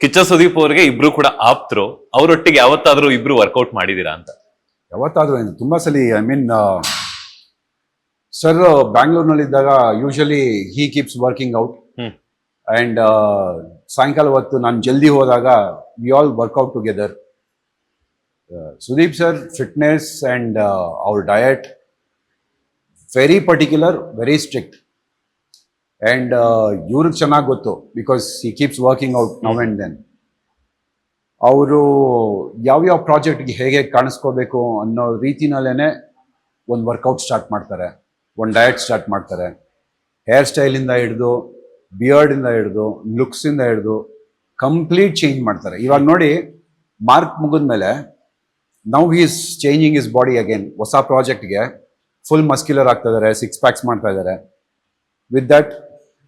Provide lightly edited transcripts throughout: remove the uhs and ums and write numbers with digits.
ಕಿಚ್ಚ ಸುದೀಪ್ ಅವರಿಗೆ ಇಬ್ರು ಕೂಡ ಆಪ್ತರು, ಅವರೊಟ್ಟಿಗೆ ಯಾವತ್ತಾದ್ರೂ ಇಬ್ರು ವರ್ಕೌಟ್ ಮಾಡಿದೀರಾ ಅಂತ? ಯಾವತ್ತಾದ್ರೂ ಏನು ತುಂಬ ಸಲ ಐ ಮೀನ್ ಸರ್ ಬ್ಯಾಂಗ್ಳೂರ್ನಲ್ಲಿದ್ದಾಗ usually he keeps working out and ಸಾಯಂಕಾಲ ಹೊತ್ತು ನಾನು ಜಲ್ದಿ ಹೋದಾಗ we all work out together. Sudeep sir fitness and ಅವ್ರ diet very particular, very strict and ಇವ್ರಿಗೆ ಚೆನ್ನಾಗಿ ಗೊತ್ತು because he keeps working out now and then. ಅವರು ಯಾವ್ಯಾವ ಪ್ರಾಜೆಕ್ಟ್ಗೆ ಹೇಗೆ ಕಾಣಿಸ್ಕೋಬೇಕು ಅನ್ನೋ ರೀತಿನಲ್ಲೇ ಒಂದು ವರ್ಕೌಟ್ ಸ್ಟಾರ್ಟ್ ಮಾಡ್ತಾರೆ, ಒಂದು ಡಯಟ್ ಸ್ಟಾರ್ಟ್ ಮಾಡ್ತಾರೆ. ಹೇರ್ ಸ್ಟೈಲಿಂದ ಹಿಡಿದು, ಬಿಯರ್ಡಿಂದ ಹಿಡಿದು, ಲುಕ್ಸಿಂದ ಹಿಡಿದು ಕಂಪ್ಲೀಟ್ ಚೇಂಜ್ ಮಾಡ್ತಾರೆ. ಇವಾಗ ನೋಡಿ, ಮಾರ್ಕ್ ಮುಗಿದ್ಮೇಲೆ now he is changing is body again. ಹೊಸ ಪ್ರಾಜೆಕ್ಟ್ಗೆ ಫುಲ್ ಮಸ್ಕ್ಯುಲರ್ ಆಗ್ತಾ ಇದ್ದಾರೆ, 6 ಪ್ಯಾಕ್ಸ್ ಮಾಡ್ತಾ ಇದ್ದಾರೆ. ವಿತ್ ದಟ್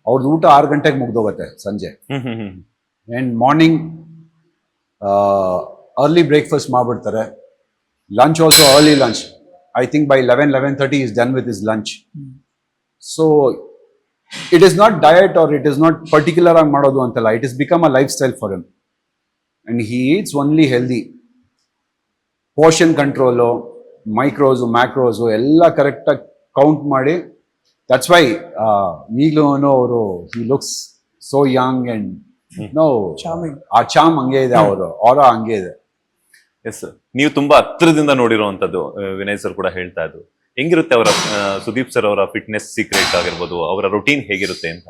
ಅವ್ರದ್ದು ಊಟ 6 ಗಂಟೆಗೆ ಮುಗ್ದೋಗುತ್ತೆ ಸಂಜೆ. ಆ್ಯಂಡ್ ಮಾರ್ನಿಂಗ್ ಅರ್ಲಿ ಬ್ರೇಕ್ಫಾಸ್ಟ್ ಮಾಡಿಬಿಡ್ತಾರೆ. Lunch also early lunch. I think by 11-11:30 is done with is lunch. So it is not diet or it is not particular ಆಗಿ ಮಾಡೋದು ಅಂತಲ್ಲ, it is become a lifestyle for him. And he eats only healthy. Portion control, micros macros ಎಲ್ಲ ಕರೆಕ್ಟಾಗಿ count ಮಾಡಿ. That's why ಈಗಲೂ ಅವರು he looks so young and no ಆ charm ಹಂಗೆ ಇದೆ, ಅವರು ಅವರ ಹಂಗೆ ಇದೆ. ಎಸ್, ನೀವು ತುಂಬಾ ಹತ್ರದಿಂದ ನೋಡಿರುವಂತದ್ದು ವಿನಯ್ ಸರ್ ಕೂಡ ಹೇಳ್ತಾ ಇದ್ರು. ಹೆಂಗಿರುತ್ತೆ ಅವರ ಸುದೀಪ್ ಸರ್ ಅವರ ಫಿಟ್ನೆಸ್ ಸೀಕ್ರೆಟ್ ಆಗಿರ್ಬೋದು, ಅವರ ರೊಟೀನ್ ಹೇಗಿರುತ್ತೆ ಅಂತ?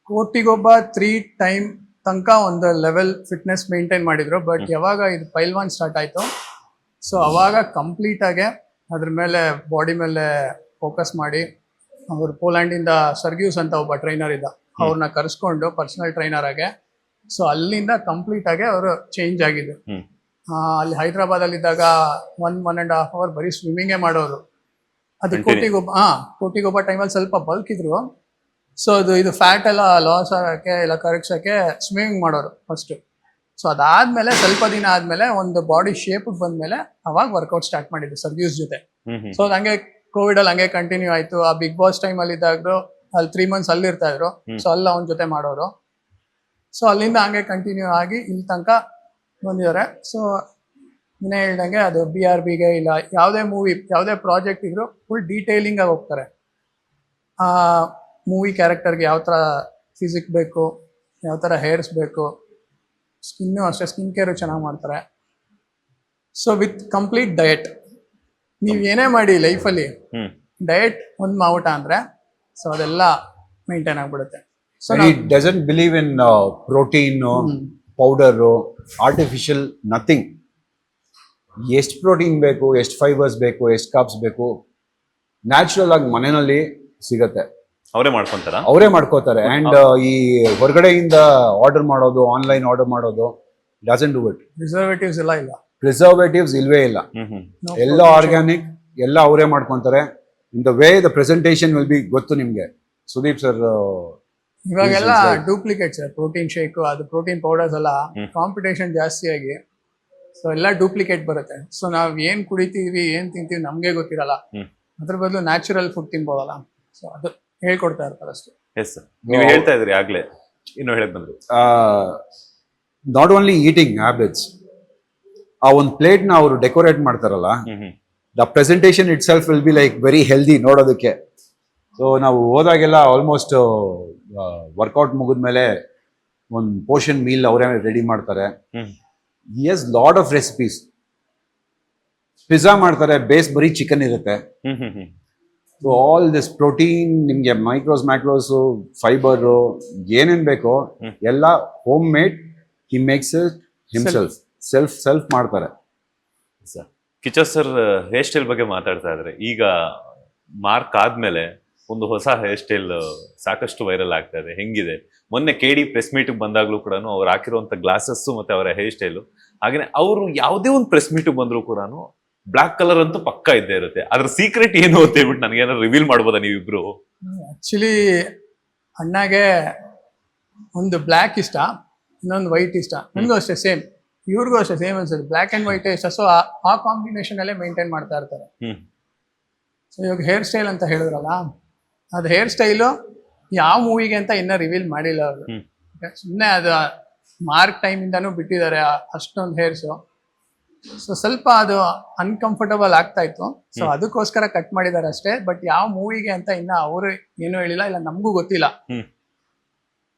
ಕೋಟಿಗೊಬ್ಬ 3 ಟೈಮ್ ತನಕ ಒಂದು ಲೆವೆಲ್ ಫಿಟ್ನೆಸ್ ಮೇಂಟೈನ್ ಮಾಡಿದ್ರು. ಬಟ್ ಯಾವಾಗ ಇದು ಪೈಲ್ವಾನ್ ಸ್ಟಾರ್ಟ್ ಆಯ್ತು, ಸೊ ಅವಾಗ ಕಂಪ್ಲೀಟ್ ಆಗಿ ಅದ್ರ ಮೇಲೆ ಬಾಡಿ ಮೇಲೆ ಫೋಕಸ್ ಮಾಡಿ, ಅವರು ಪೋಲ್ಯಾಂಡಿಂದ ಸರ್ಗ್ಯೂಸ್ ಅಂತ ಒಬ್ಬ ಟ್ರೈನರ್ ಇದ್ದ, ಅವ್ರನ್ನ ಕರೆಸ್ಕೊಂಡು ಪರ್ಸನಲ್ ಟ್ರೈನರ್ ಆಗಿ, ಸೊ ಅಲ್ಲಿಂದ ಕಂಪ್ಲೀಟ್ ಆಗಿ ಅವರು ಚೇಂಜ್ ಆಗಿದ್ದು. ಅಲ್ಲಿ ಹೈದ್ರಾಬಾದಲ್ಲಿ ಇದ್ದಾಗ 1.5 ಅವರ್ ಬರೀ ಸ್ವಿಮ್ಮಿಂಗೇ ಮಾಡೋರು. ಅದು ಕೋಟಿಗೊಬ್ಬ ಟೈಮಲ್ಲಿ ಸ್ವಲ್ಪ ಬಲ್ಕ್ ಇದ್ರು. ಸೊ ಇದು ಫ್ಯಾಟ್ ಎಲ್ಲ ಲಾಸ್ ಆಗಕ್ಕೆ ಇಲ್ಲ ಕರಗ್ಸಕ್ಕೆ ಸ್ವಿಮ್ಮಿಂಗ್ ಮಾಡೋರು ಫಸ್ಟ್. ಸೊ ಅದಾದ್ಮೇಲೆ ಸ್ವಲ್ಪ ದಿನ ಆದ್ಮೇಲೆ ಒಂದು ಬಾಡಿ ಶೇಪ್ ಬಂದ್ಮೇಲೆ ಅವಾಗ ವರ್ಕೌಟ್ ಸ್ಟಾರ್ಟ್ ಮಾಡಿದ್ರು ಸರ್ಗ್ಯೂಸ್ ಜೊತೆ. ಸೊ ಹಂಗೆ ಕೋವಿಡ್ ಅಲ್ಲಿ ಹಂಗೆ ಕಂಟಿನ್ಯೂ ಆಯ್ತು. ಆ ಬಿಗ್ ಬಾಸ್ ಟೈಮ್ ಅಲ್ಲಿ ಇದ್ದಾದ್ರು ಅಲ್ಲಿ 3 ಮಂತ್ಸ್ ಅಲ್ಲಿ ಇರ್ತಾ ಇದ್ರು. ಸೊ ಅಲ್ಲಿ ಅವನ ಜೊತೆ ಮಾಡೋರು. ಸೊ ಅಲ್ಲಿಂದ ಹಂಗೆ ಕಂಟಿನ್ಯೂ ಆಗಿ ಇಲ್ಲಿ ತನಕ ಬಂದಿದ್ದಾರೆ. ಸೊ ಇನ್ನೇ ಹೇಳ್ದಂಗೆ ಅದು BRBಗೆ ಇಲ್ಲ ಯಾವುದೇ ಮೂವಿ, ಯಾವುದೇ ಪ್ರಾಜೆಕ್ಟ್ ಇದ್ರು ಫುಲ್ ಡೀಟೇಲಿಂಗ್ ಆಗಿ ಹೋಗ್ತಾರೆ. ಆ ಮೂವಿ ಕ್ಯಾರೆಕ್ಟರ್ಗೆ ಯಾವ ಥರ ಫಿಸಿಕ್ ಬೇಕು, ಯಾವ ಥರ ಹೇರ್ಸ್ ಬೇಕು, ಸ್ಕಿನ್ನು ಅಷ್ಟೇ, ಸ್ಕಿನ್ ಕೇರು ಚೆನ್ನಾಗಿ ಮಾಡ್ತಾರೆ. So with complete diet. ನೀವು ಏನೇ ಮಾಡಿ ಲೈಫಲ್ಲಿ ಡಯಟ್ ಒಂದು ಮಾವುಟ ಅಂದರೆ ಸೊ ಅದೆಲ್ಲ ಮೇಂಟೈನ್ ಆಗಿಬಿಡುತ್ತೆ. So he doesn't believe in protein, powder, artificial, nothing. ಎಷ್ಟು ಪ್ರೋಟೀನ್ ಬೇಕು, ಎಷ್ಟು ಫೈಬರ್ಸ್ ಬೇಕು, ಎಷ್ಟು ಕಾರ್ಬ್ಸ್ ಬೇಕು, ನ್ಯಾಚುರಲ್ ಆಗಿ ಮನೆಯಲ್ಲಿ ಸಿಗತ್ತೆ. ಅವರೇ ಮಾಡ್ಕೋತಾರೆ. ಆ್ಯಂಡ್ ಈ ಹೊರಗಡೆಯಿಂದ ಆರ್ಡರ್ ಮಾಡೋದು, ಆನ್ಲೈನ್ ಆರ್ಡರ್ ಮಾಡೋದು, ಡಸಂಟ್ ಡೂ ಇಟ್. ಪ್ರಿಸರ್ವೇಟಿವ್ಸ್ ಇಲ್ವೇ ಇಲ್ಲ. ಎಲ್ಲ ಆರ್ಗ್ಯಾನಿಕ್, ಎಲ್ಲ ಅವರೇ ಮಾಡ್ಕೊಂತಾರೆ. In the way the presentation will be ಗೊತ್ತು ನಿಮ್ಗೆ. ಸುದೀಪ್ ಸರ್ ಇವಾಗೆಲ್ಲ ಡೂಪ್ಲಿಕೇಟ್ ಸರ್, ಪ್ರೋಟೀನ್ ಶೇಕ್, ಅದು ಪ್ರೋಟೀನ್ ಪೌಡರ್ಸ್ ಎಲ್ಲ ಕಾಂಪಿಟೇಷನ್ ಜಾಸ್ತಿ ಆಗಿ ಸೊ ಎಲ್ಲ ಡೂಪ್ಲಿಕೇಟ್ ಬರುತ್ತೆ. ಸೊ ನಾವ್ ಏನ್ ಕುಡಿತೀವಿ, ಏನ್ ತಿಂತೀವಿ ನಮ್ಗೆ ಗೊತ್ತಿರಲ್ಲ. ಅದ್ರ ಬದಲು ನ್ಯಾಚುರಲ್ ಫುಡ್ ತಿನ್ಬೋದಲ್ಲ. ಸೊ ಅದು ಹೇಳ್ಕೊಡ್ತಾ ಇರ್ತಾರೆ ಅಷ್ಟೇ. ಎಸ್ ಸರ್, ನೀವು ಹೇಳ್ತಾ ಇದ್ರಿ ಆಗ್ಲೇ, ಇನ್ನು ಹೇಳಕ್ ಬಂದ್ರು. ನಾಟ್ ಓನ್ಲಿ ಈಟಿಂಗ್ ಹ್ಯಾಬಿಟ್ಸ್, ಆ ಒಂದು ಪ್ಲೇಟ್ನ ಅವರು ಡೆಕೋರೇಟ್ ಮಾಡ್ತಾರಲ್ಲ, the presentation it self will be like very healthy ನೋಡೋದಕ್ಕೆ. ಸೊ ನಾವು ಹೋದಾಗೆಲ್ಲ ಆಲ್ಮೋಸ್ಟ್ ವರ್ಕೌಟ್ ಮುಗಿದ್ಮೇಲೆ ಒಂದು ಪೋರ್ಷನ್ ಮೀಲ್ ಅವರೇ ರೆಡಿ ಮಾಡ್ತಾರೆ. He has lot of recipes. Pizza ಮಾಡ್ತಾರೆ, ಬೇಸ್ ಬರೀ ಚಿಕನ್ ಇರುತ್ತೆ. ಸೊ ಆಲ್ ದಿಸ್ ಪ್ರೋಟೀನ್, ನಿಮಗೆ ಮೈಕ್ರೋಸ್ ಮ್ಯಾಕ್ರೋಸು, ಫೈಬರು, ಏನೇನು ಬೇಕೋ ಎಲ್ಲ home made. He makes it himself, self ಮಾಡ್ತಾರೆ. ಕಿಚ್ಚ ಸರ್ ಹೇರ್ ಸ್ಟೈಲ್ ಬಗ್ಗೆ ಮಾತಾಡ್ತಾ ಇದ್ರೆ, ಈಗ ಮಾರ್ಕ್ ಆದ್ಮೇಲೆ ಒಂದು ಹೊಸ ಹೇರ್ ಸ್ಟೈಲ್ ಸಾಕಷ್ಟು ವೈರಲ್ ಆಗ್ತಾ ಇದೆ. ಹೆಂಗಿದೆ? ಮೊನ್ನೆ KD ಪ್ರೆಸ್ ಮೀಟ್ ಬಂದಾಗ್ಲೂ ಕೂಡ ಅವ್ರು ಹಾಕಿರುವಂತ ಗ್ಲಾಸಸ್ ಮತ್ತೆ ಅವರ ಹೇರ್ ಸ್ಟೈಲು, ಹಾಗೇನೆ ಅವರು ಯಾವುದೇ ಒಂದು ಪ್ರೆಸ್ ಮೀಟ್ ಬಂದ್ರು ಕೂಡ ಬ್ಲಾಕ್ ಕಲರ್ ಅಂತೂ ಪಕ್ಕ ಇದ್ದೇ ಇರುತ್ತೆ. ಅದ್ರ ಸೀಕ್ರೆಟ್ ಏನು ಅಂತ ಹೇಳ್ಬಿಟ್ಟು ನನಗೆ ಏನಾದ್ರು ರಿವೀಲ್ ಮಾಡ್ಬೋದಾ ನೀವಿಬ್ರು? ಆಕ್ಚುಲಿ ಅಣ್ಣಗೆ ಒಂದು ಬ್ಲ್ಯಾಕ್ ಇಷ್ಟ, ಇನ್ನೊಂದು ವೈಟ್ ಇಷ್ಟ. ನನಗೂ ಅಷ್ಟೇ ಸೇಮ್, ಇವ್ರಿಗೂ ಅಷ್ಟೇ ಸೇಮ್ ಅನ್ಸುತ್ತೆ. ಬ್ಲ್ಯಾಕ್ ಅಂಡ್ ವೈಟ್ ಇಷ್ಟ. ಸೊ ಆ ಕಾಂಬಿನೇಷನ್ ಅಲ್ಲೇ ಮೇಂಟೈನ್ ಮಾಡ್ತಾ ಇರ್ತಾರೆ. ಸೊ ಇವಾಗ ಹೇರ್ ಸ್ಟೈಲ್ ಅಂತ ಹೇಳಿದ್ರಲ್ಲ, ಅದು ಹೇರ್ ಸ್ಟೈಲು ಯಾವ ಮೂವಿಗೆ ಅಂತ ಇನ್ನೂ ರಿವೀಲ್ ಮಾಡಿಲ್ಲ ಅವರು. ಸುಮ್ಮನೆ ಅದು ಮಾರ್ಕ್ ಟೈಮ್ ಇಂದಾನು ಬಿಟ್ಟಿದ್ದಾರೆ ಅಷ್ಟೊಂದು ಹೇರ್ಸು. ಸೊ ಸ್ವಲ್ಪ ಅದು ಅನ್ಕಂಫರ್ಟಬಲ್ ಆಗ್ತಾ ಇತ್ತು. ಸೊ ಅದಕ್ಕೋಸ್ಕರ ಕಟ್ ಮಾಡಿದ್ದಾರೆ ಅಷ್ಟೇ. ಬಟ್ ಯಾವ ಮೂವಿಗೆ ಅಂತ ಇನ್ನ ಅವರು ಏನು ಹೇಳಿಲ್ಲ, ಇಲ್ಲ ನಮಗೂ ಗೊತ್ತಿಲ್ಲ.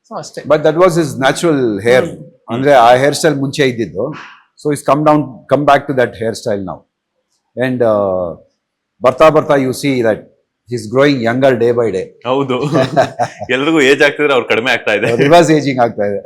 ಸೊ ಅಷ್ಟೇ. But that was is natural hair. ಅಂದ್ರೆ ಆ ಹೇರ್ ಸ್ಟೈಲ್ ಮುಂಚೆ ಇದ್ದಿದ್ದು. So is come back to that hair style ನಾವು. ಅಂಡ್ ಬರ್ತಾ ಬರ್ತಾ you see that is growing younger day by day. ಹೌದು. ಎಲ್ರಿಗೂ ಏಜ್ ಆಗ್ತಿದ್ರೆ ಅವ್ರು ಕಡಿಮೆ ಆಗ್ತಾ ಇದೆ. ರಿವರ್ಸ್ ಏಜಿಂಗ್ ಆಗ್ತಾ ಇದೆ.